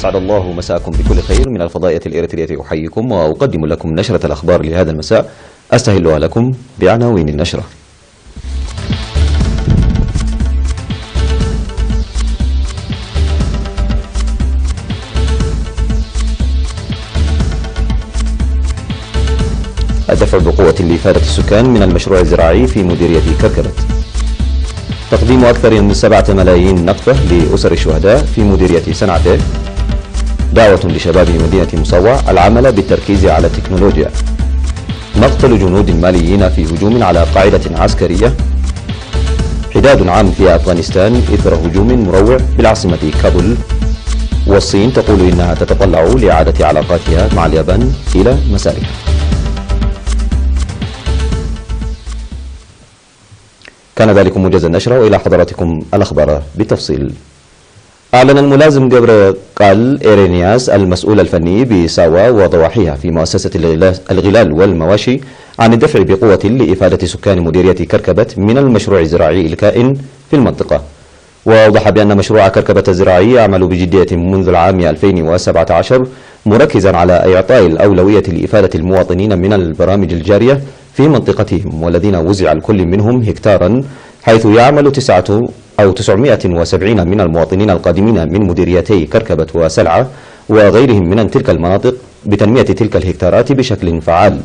أسعد الله مساءكم بكل خير. من الفضائية الإريترية أحييكم وأقدم لكم نشرة الأخبار لهذا المساء، أستهلها لكم بعناوين النشرة. الدفع بقوة لإفادة السكان من المشروع الزراعي في مديرية كركبة. تقديم أكثر من 7 ملايين نقفة لأسر الشهداء في مديرية سنعته. دعوة لشباب مدينة مصوع العمل بالتركيز على التكنولوجيا. مقتل جنود ماليين في هجوم على قاعدة عسكرية. حداد عام في أفغانستان إثر هجوم مروع بالعاصمة كابول. والصين تقول إنها تتطلع لإعادة علاقاتها مع اليابان إلى مسارها. كان ذلك موجز النشرة، وإلى حضراتكم الأخبار بالتفصيل. أعلن الملازم جبرقال إيرينياس المسؤول الفني بساوا وضواحيها في مؤسسة الغلال والمواشي عن الدفع بقوة لإفادة سكان مديرية كركبة من المشروع الزراعي الكائن في المنطقة. وأوضح بأن مشروع كركبة الزراعي يعمل بجدية منذ العام 2017 مركزا على إعطاء الأولوية لإفادة المواطنين من البرامج الجارية في منطقتهم، والذين وزع الكل منهم هكتارا، حيث يعمل 970 من المواطنين القادمين من مديريتي كركبة وسلعة وغيرهم من تلك المناطق بتنمية تلك الهكتارات بشكل فعال.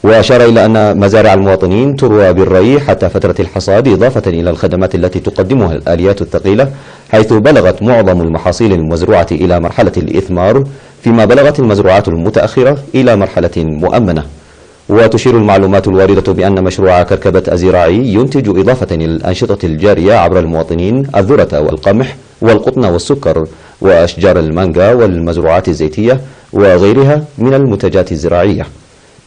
وأشار إلى أن مزارع المواطنين تروى بالري حتى فترة الحصاد، إضافة إلى الخدمات التي تقدمها الآليات الثقيلة، حيث بلغت معظم المحاصيل المزروعة إلى مرحلة الإثمار، فيما بلغت المزروعات المتأخرة إلى مرحلة مؤمنة. وتشير المعلومات الواردة بأن مشروع كركبة الزراعي ينتج إضافة إلى الأنشطة الجارية عبر المواطنين الذرة والقمح والقطن والسكر وأشجار المانجا والمزروعات الزيتية وغيرها من المنتجات الزراعية.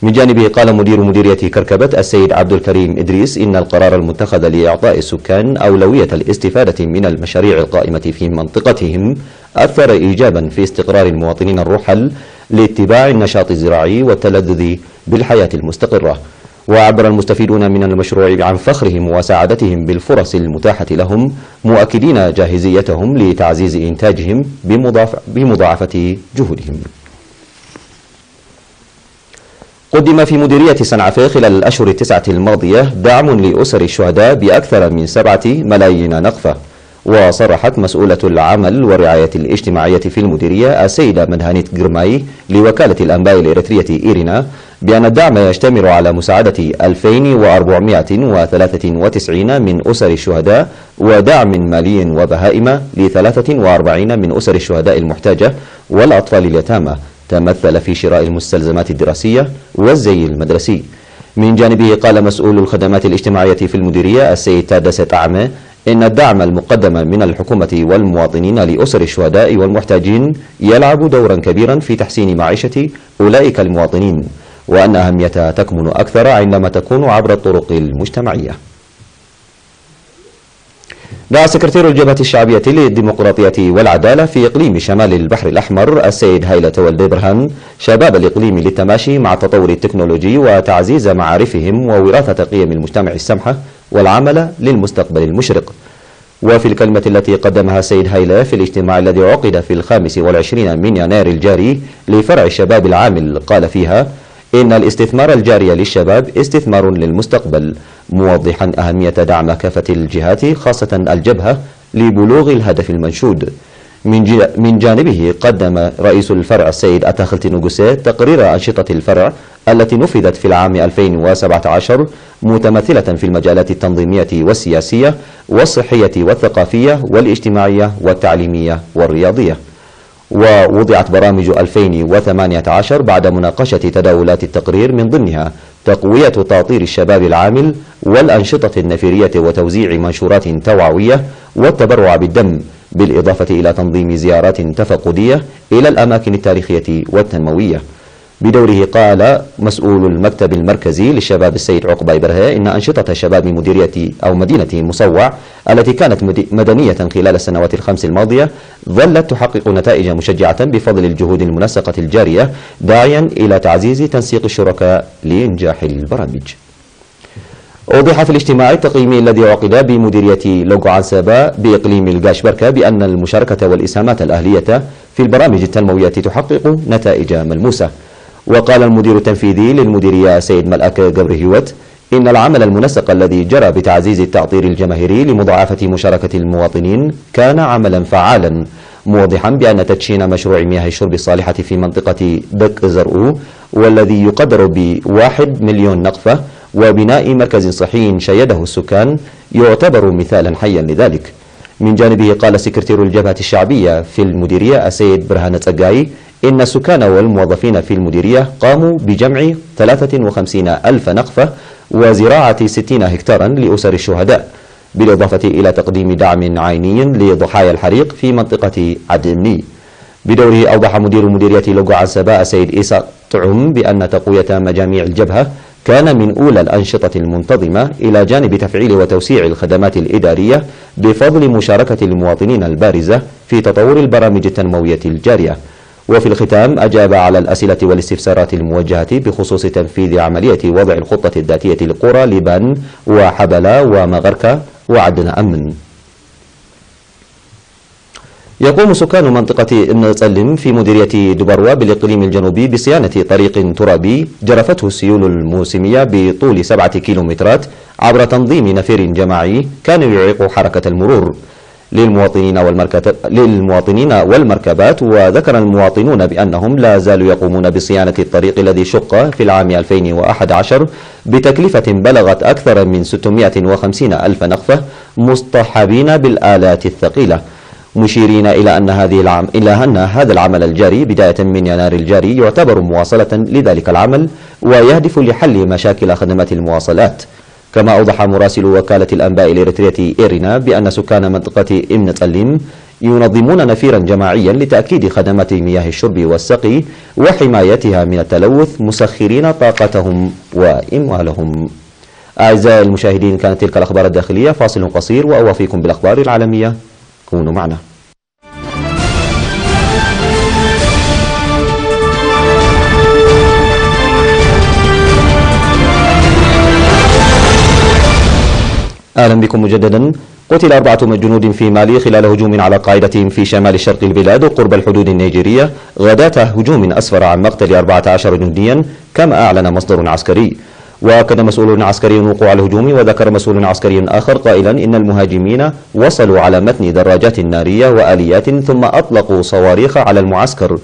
من جانبه قال مدير مديرية كركبة السيد عبد الكريم إدريس إن القرار المتخذ لإعطاء السكان أولوية الاستفادة من المشاريع القائمة في منطقتهم أثر إيجابا في استقرار المواطنين الرحل لاتباع النشاط الزراعي والتلذذ بالحياة المستقرة. وعبر المستفيدون من المشروع عن فخرهم وسعادتهم بالفرص المتاحة لهم، مؤكدين جاهزيتهم لتعزيز إنتاجهم بمضاعفة جهودهم. قدم في مديرية سنعفة خلال الأشهر 9 الماضية دعم لأسر الشهداء بأكثر من 7 ملايين نقفة. وصرحت مسؤولة العمل والرعاية الاجتماعية في المديرية السيدة مدهانيت جرماي لوكالة الأنباء الإريترية إيرينا بأن الدعم يشتمل على مساعدة 2493 من أسر الشهداء، ودعم مالي وبهائم ل43 من أسر الشهداء المحتاجة والأطفال اليتامى، تمثل في شراء المستلزمات الدراسية والزي المدرسي. من جانبه قال مسؤول الخدمات الاجتماعية في المديرية السيد تادس طعمة إن الدعم المقدم من الحكومة والمواطنين لأسر الشهداء والمحتاجين يلعب دورا كبيرا في تحسين معيشة أولئك المواطنين، وأن أهميتها تكمن أكثر عندما تكون عبر الطرق المجتمعية. دعا سكرتير الجبهة الشعبية للديمقراطية والعدالة في إقليم شمال البحر الأحمر السيد هيلة ولد برهان شباب الإقليم للتماشي مع التطور التكنولوجي وتعزيز معارفهم ووراثة قيم المجتمع السمحة والعمل للمستقبل المشرق. وفي الكلمة التي قدمها السيد هيلة في الاجتماع الذي عقد في 25 من يناير الجاري لفرع الشباب العامل، قال فيها إن الاستثمار الجاري للشباب استثمار للمستقبل، موضحا أهمية دعم كافة الجهات خاصة الجبهة لبلوغ الهدف المنشود. من جانبه قدم رئيس الفرع السيد أتاخلت نوغوسي تقرير أنشطة الفرع التي نفذت في العام 2017 متمثلة في المجالات التنظيمية والسياسية والصحية والثقافية والاجتماعية والتعليمية والرياضية. ووضعت برامج 2018 بعد مناقشة تداولات التقرير، من ضمنها تقوية تأطير الشباب العامل والأنشطة النفيرية وتوزيع منشورات توعوية والتبرع بالدم، بالإضافة إلى تنظيم زيارات تفقدية إلى الأماكن التاريخية والتنموية. بدوره قال مسؤول المكتب المركزي للشباب السيد عقبة إبرهة إن أنشطة شباب مديرية أو مدينة مصوع التي كانت مدنية خلال السنوات ال5 الماضية ظلت تحقق نتائج مشجعة بفضل الجهود المنسقة الجارية، داعيا إلى تعزيز تنسيق الشركاء لإنجاح البرامج. أوضح في الاجتماع التقييمي الذي عقد بمديرية لوغو عنسابا بإقليم القاشبركة بأن المشاركة والإسهامات الأهلية في البرامج التنموية تحقق نتائج ملموسة. وقال المدير التنفيذي للمديرية سيد ملأك جبرهيوت إن العمل المنسق الذي جرى بتعزيز التأطير الجماهيري لمضاعفة مشاركة المواطنين كان عملا فعالا، موضحا بأن تدشين مشروع مياه الشرب الصالحة في منطقة دك زرقو والذي يقدر ب1 مليون نقفة وبناء مركز صحي شيده السكان يعتبر مثالا حيا لذلك. من جانبه قال سكرتير الجبهة الشعبية في المديرية السيد برهان تسقاي إن السكان والموظفين في المديرية قاموا بجمع 53 ألف نقفة وزراعة 60 هكتارا لأسر الشهداء، بالإضافة إلى تقديم دعم عيني لضحايا الحريق في منطقة عدني. بدوره أوضح مدير مديرية لوغو عسباء السيد إيسا طعم بأن تقوية مجاميع الجبهة كان من أولى الأنشطة المنتظمة إلى جانب تفعيل وتوسيع الخدمات الإدارية بفضل مشاركة المواطنين البارزة في تطور البرامج التنموية الجارية. وفي الختام أجاب على الأسئلة والاستفسارات الموجهة بخصوص تنفيذ عملية وضع الخطة الذاتية لقرى لبان وحبلة ومغركة وعدن أمن. يقوم سكان منطقة ابن تسلم في مديرية دبروة بالإقليم الجنوبي بصيانة طريق ترابي جرفته السيول الموسمية بطول 7 كيلومترات عبر تنظيم نفير جماعي كان يعيق حركة المرور للمواطنين والمركبات. وذكر المواطنون بأنهم لا زالوا يقومون بصيانة الطريق الذي شق في العام 2011 بتكلفة بلغت أكثر من 650 ألف نقفة مصطحبين بالآلات الثقيلة، مشيرين إلى أن هذا العمل الجاري بداية من يناير الجاري يعتبر مواصلة لذلك العمل ويهدف لحل مشاكل خدمات المواصلات. كما أوضح مراسل وكالة الأنباء الإريترية إيرينا بأن سكان منطقة ابن تسلم ينظمون نفيرا جماعيا لتأكيد خدمات مياه الشرب والسقي وحمايتها من التلوث، مسخرين طاقتهم وإموالهم. أعزائي المشاهدين، كانت تلك الأخبار الداخلية. فاصل قصير وأوافيكم بالأخبار العالمية، كونوا معنا. أهلا بكم مجددا. قتل 4 جنود في مالي خلال هجوم على قاعدتهم في شمال شرق البلاد قرب الحدود النيجيرية غداة هجوم أسفر عن مقتل 14 جنديا كما أعلن مصدر عسكري. وأكد مسؤول عسكري وقوع الهجوم، وذكر مسؤول عسكري آخر قائلا إن المهاجمين وصلوا على متن دراجات نارية وآليات ثم أطلقوا صواريخ على المعسكر.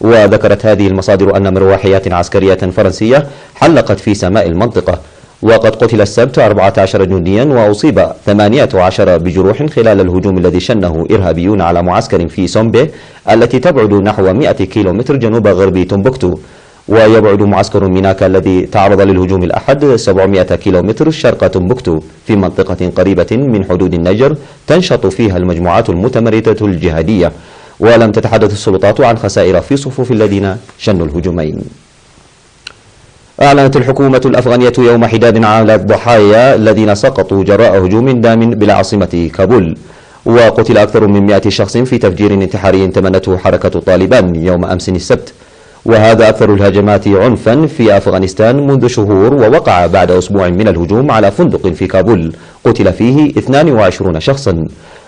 وذكرت هذه المصادر أن مروحيات عسكرية فرنسية حلقت في سماء المنطقة. وقد قتل السبت 14 جنديا وأصيب 18 بجروح خلال الهجوم الذي شنه إرهابيون على معسكر في سومبي التي تبعد نحو 100 كيلومتر جنوب غرب تومبوكتو. ويبعد معسكر ميناكا الذي تعرض للهجوم الأحد 700 كيلومتر شرق تومبوكتو في منطقة قريبة من حدود النيجر تنشط فيها المجموعات المتمردة الجهادية. ولم تتحدث السلطات عن خسائر في صفوف الذين شنوا الهجومين. أعلنت الحكومة الأفغانية يوم حداد على الضحايا الذين سقطوا جراء هجوم دام بالعاصمة كابول. وقتل أكثر من 100 شخص في تفجير انتحاري تمنته حركة طالبان يوم أمس السبت، وهذا أكثر الهجمات عنفا في أفغانستان منذ شهور، ووقع بعد أسبوع من الهجوم على فندق في كابول قتل فيه 22 شخصا.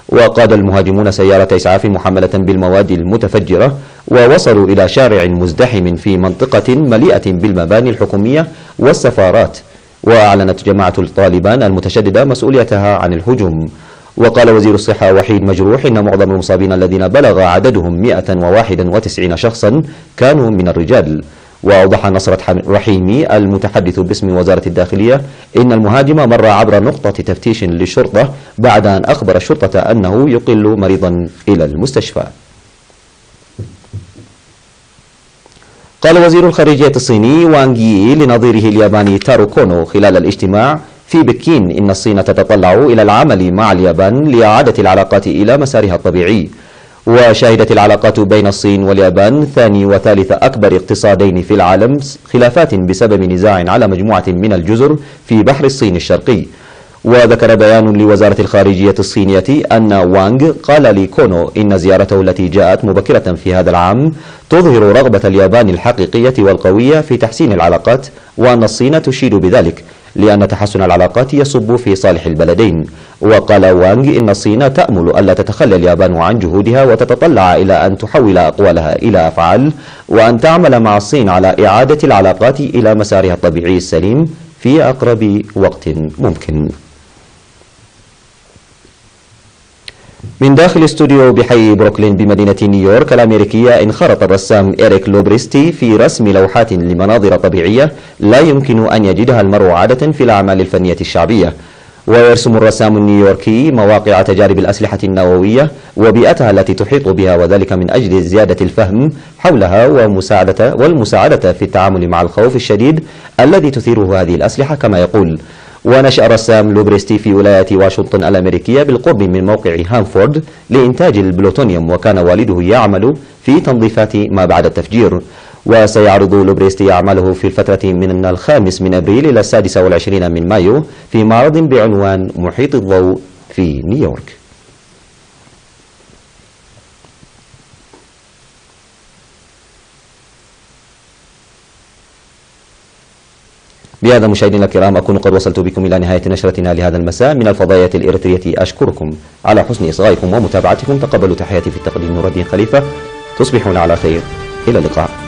وقاد المهاجمون سيارة إسعاف محملة بالمواد المتفجرة ووصلوا إلى شارع مزدحم في منطقة مليئة بالمباني الحكومية والسفارات. وأعلنت جماعة الطالبان المتشددة مسؤوليتها عن الهجوم. وقال وزير الصحة وحيد مجروح إن معظم المصابين الذين بلغ عددهم 191 شخصا كانوا من الرجال. وأوضح نصرة رحيمي المتحدث باسم وزارة الداخلية إن المهاجم مر عبر نقطة تفتيش للشرطة بعد أن أخبر الشرطة أنه يقل مريضا إلى المستشفى. قال وزير الخارجية الصيني وانغ يي لنظيره الياباني تارو كونو خلال الاجتماع في بكين إن الصين تتطلع إلى العمل مع اليابان لإعادة العلاقات إلى مسارها الطبيعي. وشهدت العلاقات بين الصين واليابان ثاني وثالث أكبر اقتصادين في العالم خلافات بسبب نزاع على مجموعة من الجزر في بحر الصين الشرقي. وذكر بيان لوزارة الخارجية الصينية أن وانغ قال لكونو إن زيارته التي جاءت مبكرة في هذا العام تظهر رغبة اليابان الحقيقية والقوية في تحسين العلاقات، وأن الصين تشيد بذلك، لأن تحسن العلاقات يصب في صالح البلدين. وقال وانغ إن الصين تأمل ألا تتخلى اليابان عن جهودها وتتطلع إلى أن تحول أقوالها إلى أفعال، وأن تعمل مع الصين على إعادة العلاقات إلى مسارها الطبيعي السليم في أقرب وقت ممكن. من داخل استوديو بحي بروكلين بمدينة نيويورك الأمريكية، انخرط الرسام إريك لوبريستي في رسم لوحات لمناظر طبيعية لا يمكن أن يجدها المرء عادة في الأعمال الفنية الشعبية. ويرسم الرسام النيويوركي مواقع تجارب الأسلحة النووية وبيئتها التي تحيط بها، وذلك من أجل زيادة الفهم حولها والمساعدة في التعامل مع الخوف الشديد الذي تثيره هذه الأسلحة كما يقول. ونشأ الرسام لوبريستي في ولاية واشنطن الأمريكية بالقرب من موقع هانفورد لإنتاج البلوتونيوم، وكان والده يعمل في تنظيفات ما بعد التفجير. وسيعرض لوبريستي أعماله في الفترة من 5 أبريل إلى 26 من مايو في معرض بعنوان محيط الضوء في نيويورك. بهذا مشاهدينا الكرام أكون قد وصلت بكم إلى نهاية نشرتنا لهذا المساء من الفضائيات الإريترية. أشكركم على حسن إصغائكم ومتابعتكم. تقبلوا تحياتي في التقديم نور الدين خليفة. تصبحون على خير، إلى اللقاء.